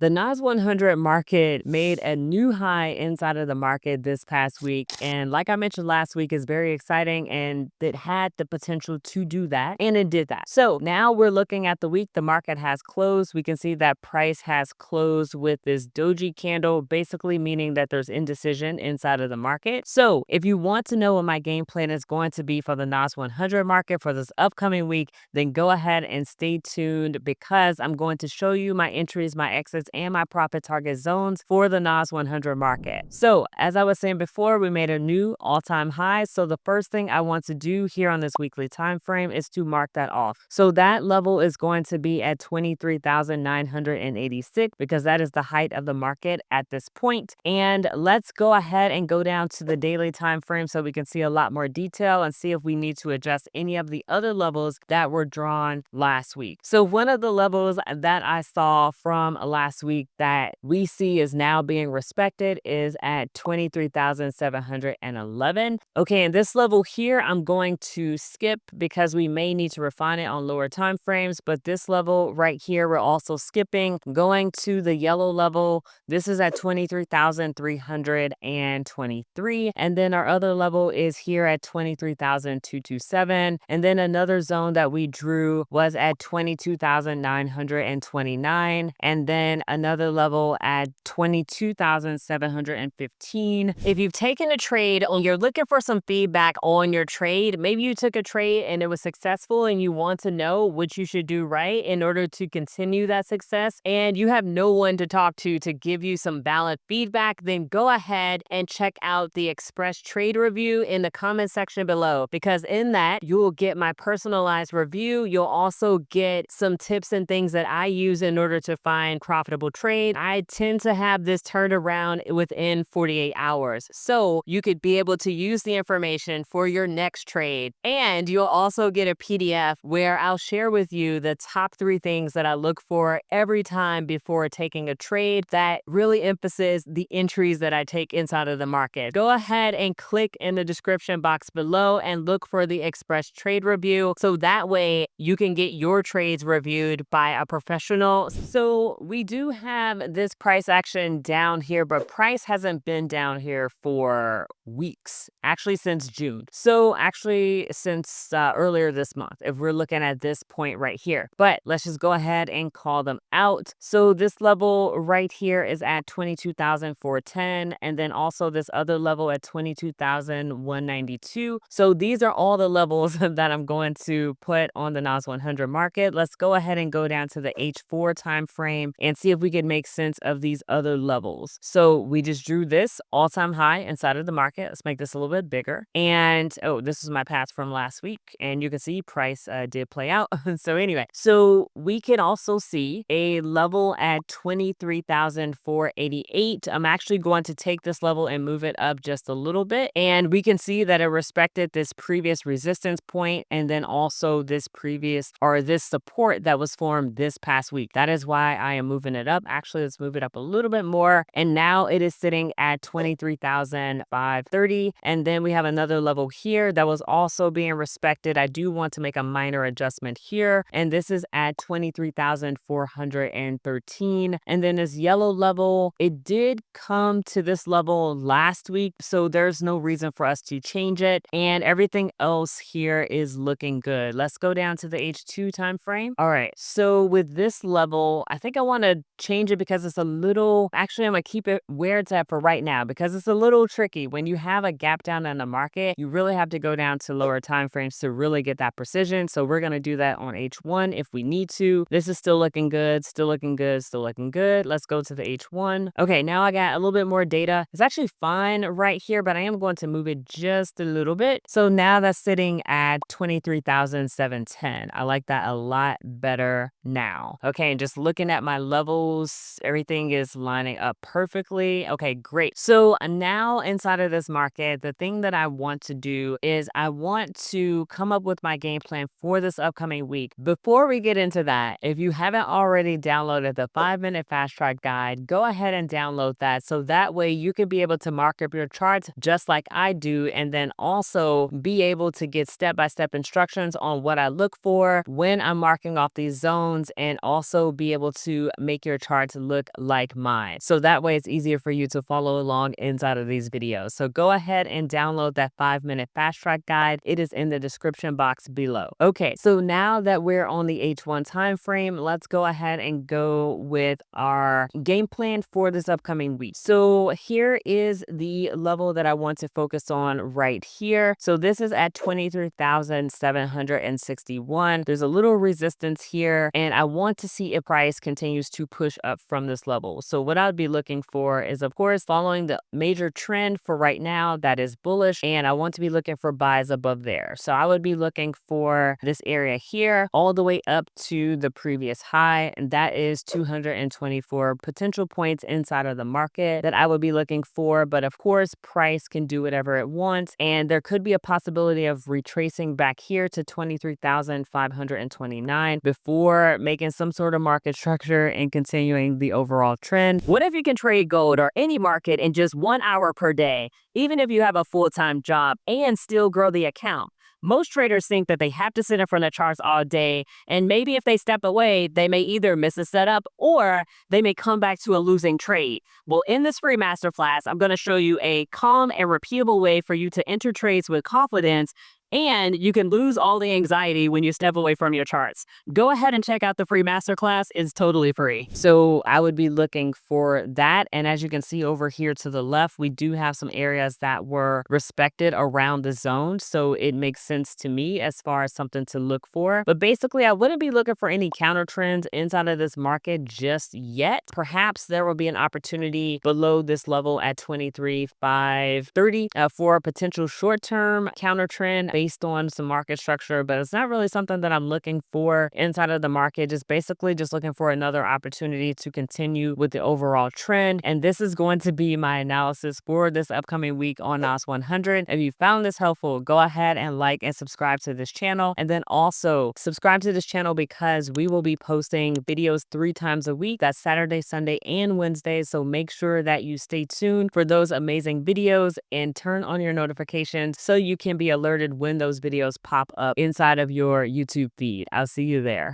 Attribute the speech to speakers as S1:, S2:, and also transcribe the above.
S1: The NAS100 market made a new high inside of the market this past week. And like I mentioned last week, is very exciting and it had the potential to do that. And it did that. So now we're looking at the week. The market has closed. We can see that price has closed with this doji candle, basically meaning that there's indecision inside of the market. So if you want to know what my game plan is going to be for the NAS100 market for this upcoming week, then go ahead and stay tuned because I'm going to show you my entries, my exits, and my profit target zones for the NAS100 market. So as I was saying before, we made a new all-time high. So the first thing I want to do here on this weekly time frame is to mark that off. So that level is going to be at 23,986 because that is the height of the market at this point. And let's go ahead and go down to the daily time frame so we can see a lot more detail and see if we need to adjust any of the other levels that were drawn last week. So one of the levels that I saw from last week that we see is now being respected is at 23,711. Okay, and this level here I'm going to skip because we may need to refine it on lower time frames, but this level right here we're also skipping. Going to the yellow level, this is at 23,323, and then our other level is here at 23,227, and then another zone that we drew was at 22,929, and then another level at 22,715. If you've taken a trade and you're looking for some feedback on your trade, maybe you took a trade and it was successful and you want to know what you should do right in order to continue that success, and you have no one to talk to give you some valid feedback, then go ahead and check out the Express Trade Review in the comment section below, because in that you will get my personalized review. You'll also get some tips and things that I use in order to find profitable trade. I tend to have this turned around within 48 hours. So you could be able to use the information for your next trade. And you'll also get a PDF where I'll share with you the top 3 things that I look for every time before taking a trade that really emphasizes the entries that I take inside of the market. Go ahead and click in the description box below and look for the Express Trade Review so that way you can get your trades reviewed by a professional. So we do have this price action down here, but price hasn't been down here for weeks, actually since June. So actually since earlier this month, if we're looking at this point right here. But let's just go ahead and call them out. So this level right here is at 22,410, and then also this other level at 22,192. So these are all the levels that I'm going to put on the NAS100 market. Let's go ahead and go down to the H4 time frame and see if we can make sense of these other levels. So we just drew this all-time high inside of the market. Let's make this a little bit bigger. And oh, this is my path from last week, and you can see price did play out. So anyway, so we can also see a level at 23,488. I'm actually going to take this level and move it up just a little bit, and we can see that it respected this previous resistance point and then also this previous or this support that was formed this past week. That is why I am moving it up. Actually, let's move it up a little bit more, and now it is sitting at 23,530, and then we have another level here that was also being respected. I do want to make a minor adjustment here, and this is at 23,413, and then this yellow level, it did come to this level last week, so there's no reason for us to change it, and everything else here is looking good. Let's go down to the H2 time frame. All right, so with this level, I think I want to change it because it's a little, actually I'm gonna keep it where it's at for right now because it's a little tricky. When you have a gap down in the market, you really have to go down to lower time frames to really get that precision. So we're gonna do that on H1 if we need to. This is still looking good, still looking good, still looking good. Let's go to the H1. Okay, now I got a little bit more data. It's actually fine right here, but I am going to move it just a little bit. So now that's sitting at 23,710. I like that a lot better now. Okay, and just looking at my levels, everything is lining up perfectly. Okay, great. So now inside of this market, the thing that I want to do is I want to come up with my game plan for this upcoming week. Before we get into that, if you haven't already downloaded the 5-minute fast chart guide, go ahead and download that so that way you can be able to mark up your charts just like I do, and then also be able to get step-by-step instructions on what I look for when I'm marking off these zones, and also be able to make your your charts look like mine. So that way it's easier for you to follow along inside of these videos. So go ahead and download that 5-minute fast track guide. It is in the description box below. Okay, so now that we're on the H1 time frame, let's go ahead and go with our game plan for this upcoming week. So here is the level that I want to focus on right here. So this is at 23,761. There's a little resistance here, and I want to see if price continues to push up from this level. So what I'd be looking for is, of course, following the major trend for right now that is bullish, and I want to be looking for buys above there. So I would be looking for this area here all the way up to the previous high, and that is 224 potential points inside of the market that I would be looking for. But of course, price can do whatever it wants, and there could be a possibility of retracing back here to 23,529 before making some sort of market structure and continuing the overall trend. What if you can trade gold or any market in just 1 hour per day, even if you have a full-time job, and still grow the account? Most traders think that they have to sit in front of charts all day, and maybe if they step away, they may either miss a setup or they may come back to a losing trade. Well, in this free masterclass, I'm going to show you a calm and repeatable way for you to enter trades with confidence, and you can lose all the anxiety when you step away from your charts. Go ahead and check out the free masterclass. It's totally free. So I would be looking for that. And as you can see over here to the left, we do have some areas that were respected around the zone. So it makes sense to me as far as something to look for. But basically, I wouldn't be looking for any counter trends inside of this market just yet. Perhaps there will be an opportunity below this level at 23,530 for a potential short-term counter trend based on some market structure, but it's not really something that I'm looking for inside of the market. Just basically just looking for another opportunity to continue with the overall trend. And this is going to be my analysis for this upcoming week on NAS100. If you found this helpful, go ahead and like and subscribe to this channel. And then also subscribe to this channel because we will be posting videos 3 times a week. That's Saturday, Sunday, and Wednesday. So make sure that you stay tuned for those amazing videos and turn on your notifications so you can be alerted when those videos pop up inside of your YouTube feed. I'll see you there.